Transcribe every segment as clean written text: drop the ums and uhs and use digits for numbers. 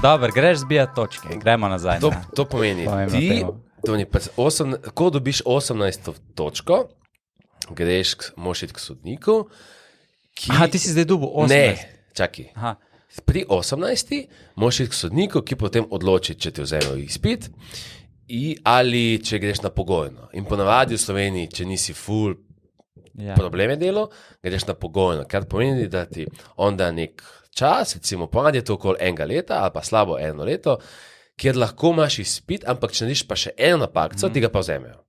Dobro, greš zbijati točke, gremo nazaj. To pomeni, ko dobiš 18. točko, moraš iti k sodniku. Ti si zdaj dobil 18. Ne, čakaj. Pri 18. moraš iti k sodniku, ki potem odloči, če ti vzame izpit ali če greš na pogojno. In ponavadi v Sloveniji, če nisi full probleme delo, greš na pogojno, kar pomeni, da ti on da nek čas, recimo ponavadi je to okoli 1 leta ali pa slabo 1 leto, kjer lahko imaš izpit, ampak če narediš pa še eno napako, ti ga pa vzamejo.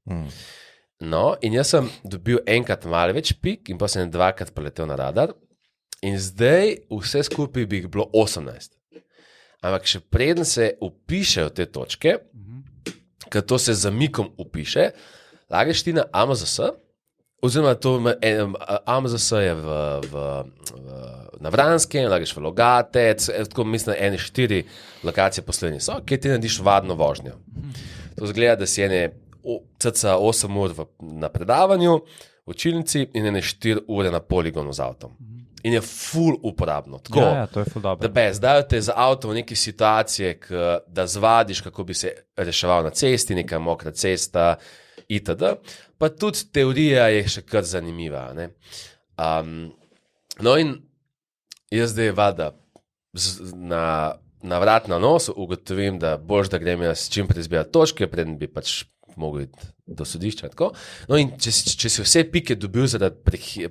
No, in jaz sem dobil enkrat malo več pik in pa sem 2krat preletel na radar in zdaj vse skupaj bi jih bilo 18. Ampak še preden se upišejo te točke, ker to se zamikom upiše, lageš ti na AMZS, oziroma to AMZS je na Vranskem, lageš v Logatec, tako mislim, 4 lokacije po Sloveniji so, kjer ti narediš vadno vožnjo. To zgleda, da si cca 8 ur na predavanju, v učilnici in 4 ure na poligonu z avtom. In je ful uporabno. Tako, to je ful dobro. Dajo te za avto v neke situacije, da zvadiš, kako bi se reševal na cesti, neka mokra cesta, itd. Pa tudi teorija je še kar zanimiva. Ne? No in jaz zdaj vada na vrat na nos ugotovim, da boš, da grem jaz čim prej zbirati točke, preden bi pač mogel iti do sodišča. Tako. No in če si vse pike dobil zaradi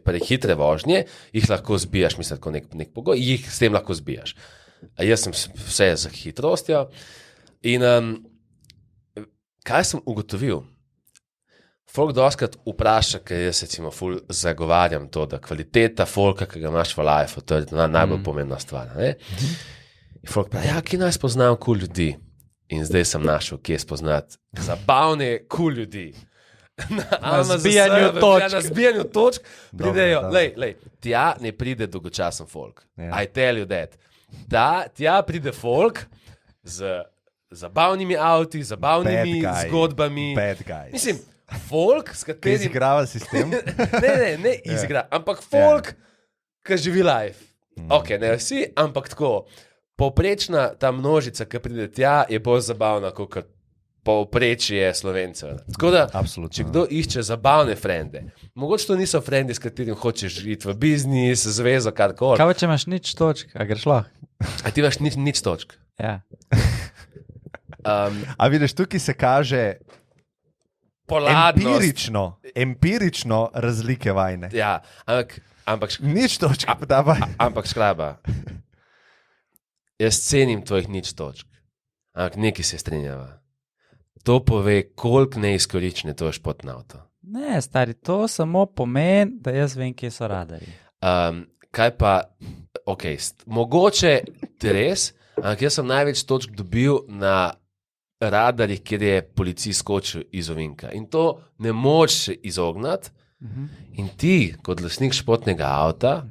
prehitre vožnje, jih lahko zbijaš, mislim, tako nek pogoj, jih s tem lahko zbijaš. Jaz sem vse za hitrostjo. In kaj sem ugotovil? Folk doskrat vpraša, ker jaz recimo ful zagovarjam to, da kvaliteta folka, ki ga imaš v life, to je najbolj pomembna stvar. Ne? In folk pravi, kje naj spoznam cool ljudi? In zdaj sem našel, kje spoznati zabavne cool ljudi. Na zbijanju točk. Na zbijanju točk pridejo, tja ne pride dolgočasen folk. I tell you that. Tja pride folk z zabavnimi avti, zabavnimi zgodbami. Bad guys. Mislim, folk, s katerim... Ki izgrava sistem? Ne izgra, ampak folk, ki živi life. Ok, ne vsi, ampak tako. Povprečna ta množica, ki pride tja, je bolj zabavna, kot povprečje Slovencev. Tako da, če kdo išče zabavne frende, mogoče to niso frendi, s katerim hočeš iti v biznis, zvezo, karkoli. Kaj če imaš nič točk, a greš lahko? A ti imaš nič točk? Ja. A vidiš, tukaj se kaže empirično razlike vajne. Ja, ampak nič točk, davaj. Ampak škraba. Jaz cenim tvojih nič točk, ampak nekaj se strinjava. To pove, koliko neizkoriščene to je športno avto. Ne, stari, to samo pomeni, da jaz vem, kje so radarji. Kaj pa, mogoče res, ampak jaz sem največ točk dobil na radarjih, kjer je policij skočil iz ovinka. In to ne moreš se izognati. In ti, kot lastnik športnega avta,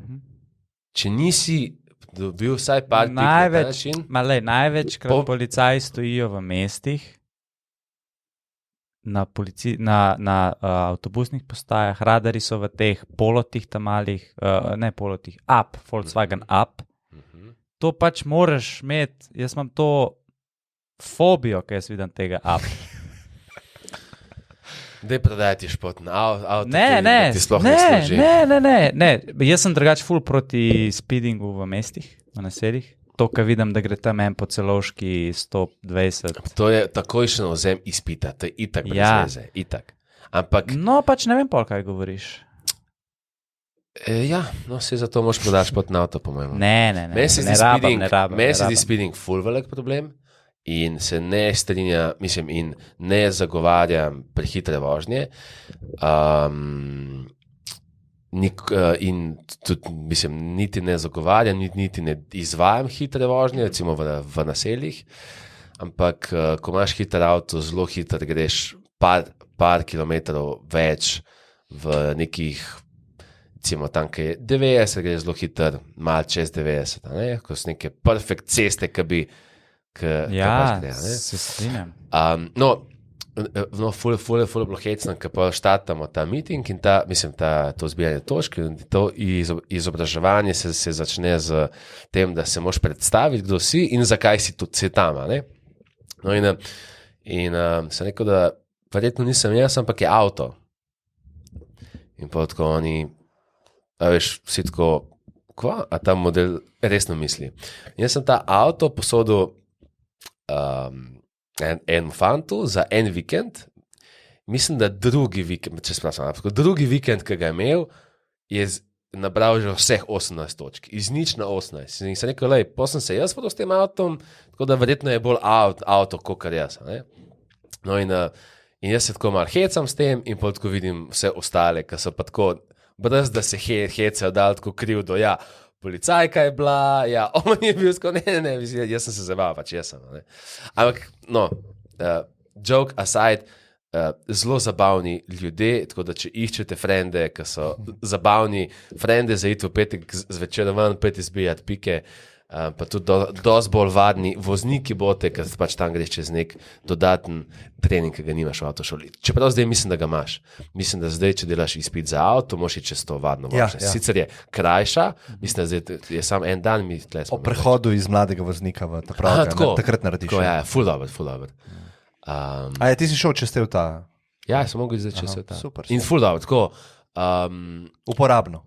če nisi dobil vsaj par pik na ta način. Največkrat policaji stojijo v mestih, na avtobusnih postajah, radari so v teh polotih tamalih, ne polotih, Volkswagen Up. To pač moraš imeti, jaz imam to fobijo, ko jaz vidim tega Up. Dej prodajati športno avto, ne, ti sploh ne služi. Ne, jaz sem drugač ful proti speedingu v mestih, v naseljih. To, kar vidim, da gre tam en po Celovški 120. To je takojšen vzem izpita, to je itak brez veze, itak. Ampak... No, pač ne vem pol, kaj govoriš. Se zato moraš prodati športno avto, po mojem. Ne rabam. Meni se zdi speeding ful velik problem. In se ne strinja, mislim, in ne zagovarjam prehitre vožnje. In tudi, mislim, niti ne zagovarjam, niti ne izvajam hitre vožnje, recimo v naseljih. Ampak, ko imaš hiter avto, zelo hiter greš par kilometrov več v nekih, recimo tam, ki je 90, greš zelo hiter, malo čez 90, ko so neke perfect ceste, ki bi... se strinjam. no, ful je bilo hecno, ker pa štartamo ta meeting in to zbiranje točk in to izobraževanje se začne z tem, da se moraš predstaviti, kdo si in zakaj si tudi tam. Ne? No in sem rekel, da verjetno nisem jaz, ampak je avto. In pa tako oni, veš, vsi tako, kva, a ta model resno misli. In jaz sem ta avto posodil en fantu za en vikend, mislim, da drugi vikend, drugi vikend, ki ga je imel, je nabral že vseh 18 točk, iz nič na 18. In sem rekel, pa sem se jaz vodil s tem avtom, tako da verjetno je bolj avto, kot jaz. Ne? No in jaz se tako malo hecam s tem in pa tako vidim vse ostale, ki so pa tako, brez da se hecajo, dal tako krivdo, ja, policajka je bila, ja, on je bil skoro, ne, jaz sem se zabaval, pač jaz sem. Ne. Ampak, no, joke aside, zelo zabavni ljudje, tako da če iščete frende, ki so zabavni, frende za iti v petek zvečer ven, pet izbijati pike, pa tudi dosti bolj varni vozniki bote, ker pač tam greš čez nek dodaten trening, ki ga nimaš v avtošoli. Čeprav zdaj mislim, da ga imaš. Mislim, da zdaj, če delaš izpit za avto, moraš iti čez to varno vožnjo. Ja. Sicer je krajša, mislim, da zdaj je samo en dan. O prehodu iz mladega voznika v ta pravi, takrat narediš. Tako, ja, ful dobro. Ti si šel čez te v ta? Ja, sem mogel zdaj čez te v ta. Super. In ful dobro, tako. Uporabno.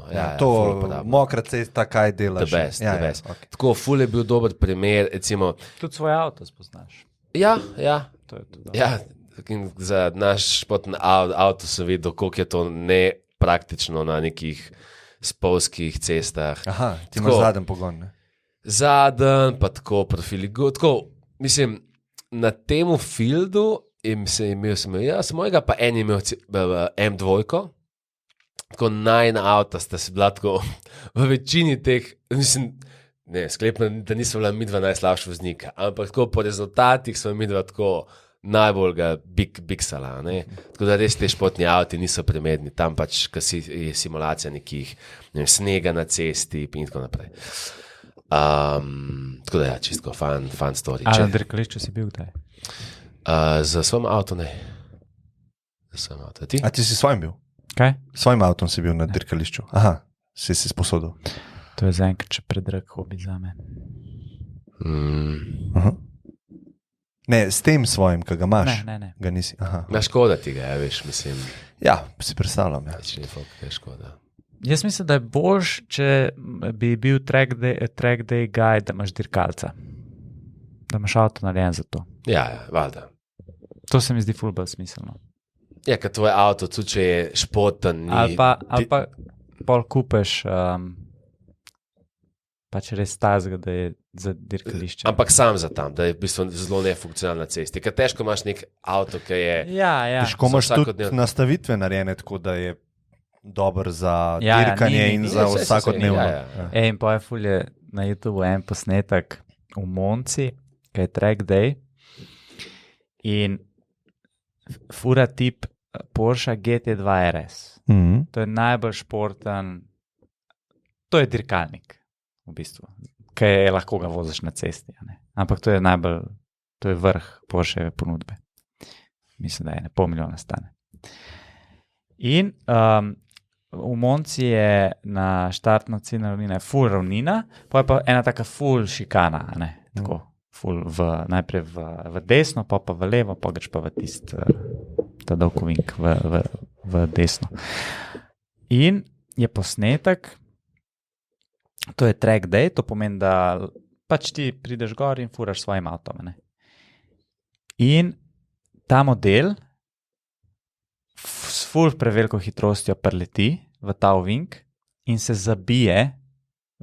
Ja, to mokra cesta, kaj delaš. The best. Okay. Tako, ful je bil dober primer, recimo. Tudi svoj avto spoznaš. Ja. To je tudi. Ja, za naš športni avto sem videl, koliko je to nepraktično na nekih spolskih cestah. Aha, ti imaš zaden pogon, ne? Zaden, pa tako profili. Tako, mislim, na temu fieldu imel sem mojega, pa en je imel M2, tako najna avta sta se bila tako v večini teh, mislim, ne, sklepam, da niso bila midva najslabša voznika, ampak tako po rezultatih smo midva tako najbolj ga biksala, ne. Tako da res te športni avti niso primerni, tam pač, ko je simulacija nekih, ne vem, snega na cesti in tako naprej. Tako da ja, čisto fan story. A na dirkališču si bil kdaj? Za svojim avtom ne. Ti? A ti si svojim bil? Kaj? Svojim avtom si bil na dirkališču. Aha, si sposodil. To je zaenkrat še predrag hobi za me. Ne, s tem svojim, ki ga imaš. Ne. Ga nisi. Aha. Na škoda ti ga, veš, mislim. Ja, si predstavljam. Ja. Če je folk, je škoda. Jaz mislim, da je boljš, če bi bil track day guy, da imaš dirkalca. Da imaš avto narejen za to. Ja, valjda. To se mi zdi ful bolj smiselno. Ja, ker tvoj avto, tudi če je športen, ni... Ali pa pol kupeš pač res tazga, da je za dirkališče. Ampak sam za tam, da je v bistvu zelo nefunkcionalna cesta. Ker težko imaš nek avto, ki je... Ja. Težko imaš tudi nastavitve narejene, tako da je dober za dirkanje in za vsakodnevno. Ja. In pa je ful je na YouTube en posnetek v Monci, ki je track day in fura tip Porsche GT2 RS. To je najbolj športen, to je dirkalnik v bistvu, ki je lahko ga voziš na cesti. Ne? Ampak to je vrh Porscheve ponudbe. Mislim, da je 1,5 milijona stane. In v Monci je na štartno ciljna ravnina full ravnina, pa je pa ena taka full šikana, ne? Tako. Najprej v desno, pa v levo, pa greš pa v ta dolgovink v desno. In je posnetek, to je track day, to pomeni, da pač ti prideš gor in furaš svojim avtom. Ne? In ta model s ful preveliko hitrostjo preleti v ta ovink in se zabije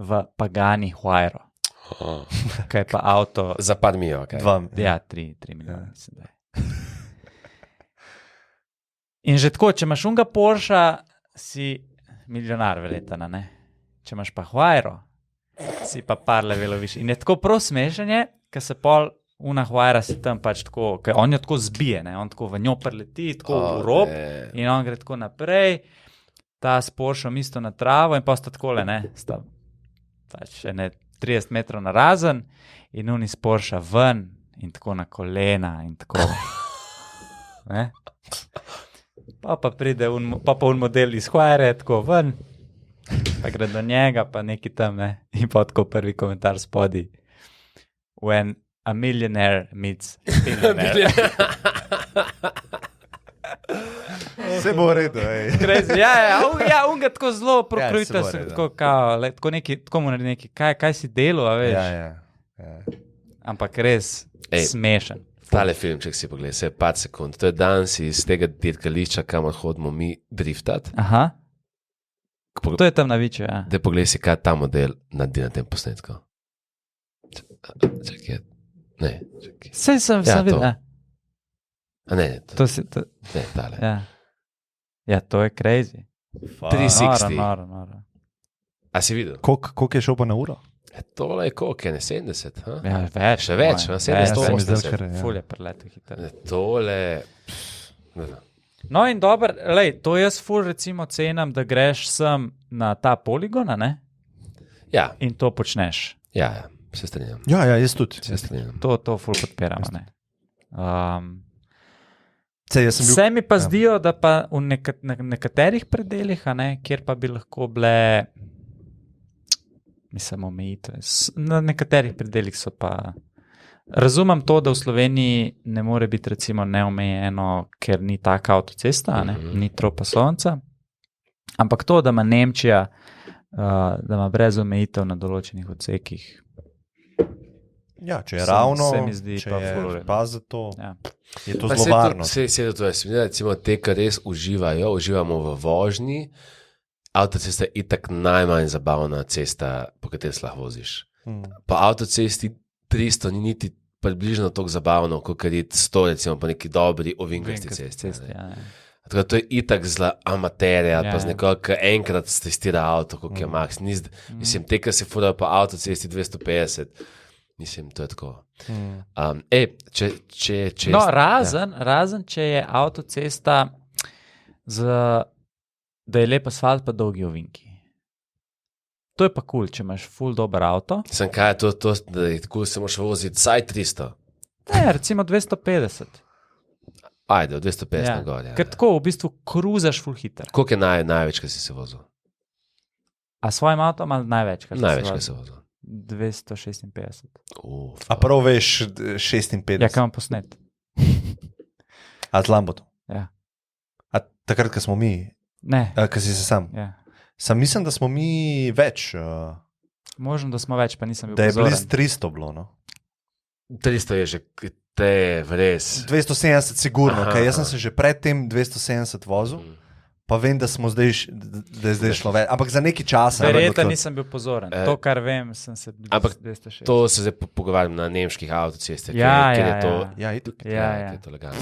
v Pagani Huayro. Kaj pa avto... Za par milijo, kaj? 3 milijona, mislim, da je. In že tako, če imaš unga Porsche, si milijonar verjetno, ne? Če imaš pa Huayro, si pa par levelov višji. In je tako prav smešanje, ker se pol una Huayra se tam pač tako, ker on jo tako zbije, ne? On tako v njo preleti, tako v rob in on gre tako naprej, ta s Porschom isto na travo in pa sta takole, ne? Sta pač 30 metrov narazen in oni s Porsche ven in tako na kolena in tako. Ne? Pa pride pa un model iz Huayre, tako ven, pa gre do njega, pa neki tam, ne? In pa tako prvi komentar spodaj. When a millionaire meets a billionaire. Vse bo v redu. On ga tako zelo prokrita, tako mu naredi neki, kaj si delal, a veš? Ja. Ampak res smešen. Tale filmček si pogledaj, se je 5 sekund. To je danes iz tega dirkališča, kamor hodimo mi driftati. Aha. To je tam na Viču, ja. Daj pogledaj si, kaj ta model naredi na tem posnetku. Čakaj. Ne, čakaj. Sej sem videl. A ne, ne, tale. Ja, to je crazy. 360. Noro. A si videl? Koliko je šel pa na uro? Tole je koliko, ne 70? Ja, več. Še več, 70. Ful je preletel hitro. Tole... No in dobro, to jaz ful recimo cenim, da greš sem na ta poligon, ne? Ja. In to počneš. Ja, se strinjam. Ja, jaz tudi. Se strinjam. To ful podpiramo, ne? Vse mi pa zdijo, da pa v nekaterih predeljih, kjer pa bi lahko bile, mislim, omejitve. Na nekaterih predeljih so pa... Razumem to, da v Sloveniji ne more biti recimo neomejeno, ker ni taka avtocesta, ni tropasovnica. Ampak to, da ima Nemčija, da ima brez omejitev na določenih odsekih. Ja, če je ravno, se mi zdi če pa je pa za to, je to Pa zelo varno. Recimo te, ki res uživamo v vožnji, avtocesta je itak najmanj zabavna cesta, po kateri se lahko voziš. Po avtocesti 300 ni niti približno toliko zabavno, kot je 100, recimo po neki dobri ovinkasti cesti. Tako to je itak zla amaterja, pa z nekoga, ki enkrat testira avto, koliko je max. Mislim, te, ki se furajo po avtocesti 250, mislim, to je tako. No, razen, če je avtocesta, da je lep asfalt pa dolgi ovinki. To je pa cool, če imaš ful dober avto. Sem kaj je to, da je tako se moraš voziti vsaj 300? Ne, recimo 250. Ajde, od 250 na gor. Ker tako v bistvu kruzaš ful hiter. Koliko je največ, kar si se vozil? A s svojim avtom ali največ, kar si se vozil? 256. A prav veš 56? Ja, kaj imam posnet? A z Lambotom? Ja. A takrat, ko smo mi? Ne. Ko si se sam? Ja. Sam mislim, da smo mi več. Možno, da smo več, pa nisem bil pozoren. Da je pozoren. bliz 300 bilo, no? 300 je že, te je res. 270 sigurno, kaj jaz sem se že pred tem 270 vozil, pa vem, da smo zdaj šlo več, ampak za neki čas. Verjetno nisem bil pozoren. To, kar vem, sem se bliz 260. To se zdaj pogovarjam na nemških avtocestah, Ja, kjer je to... Ja, itak. Ja, je to legalno.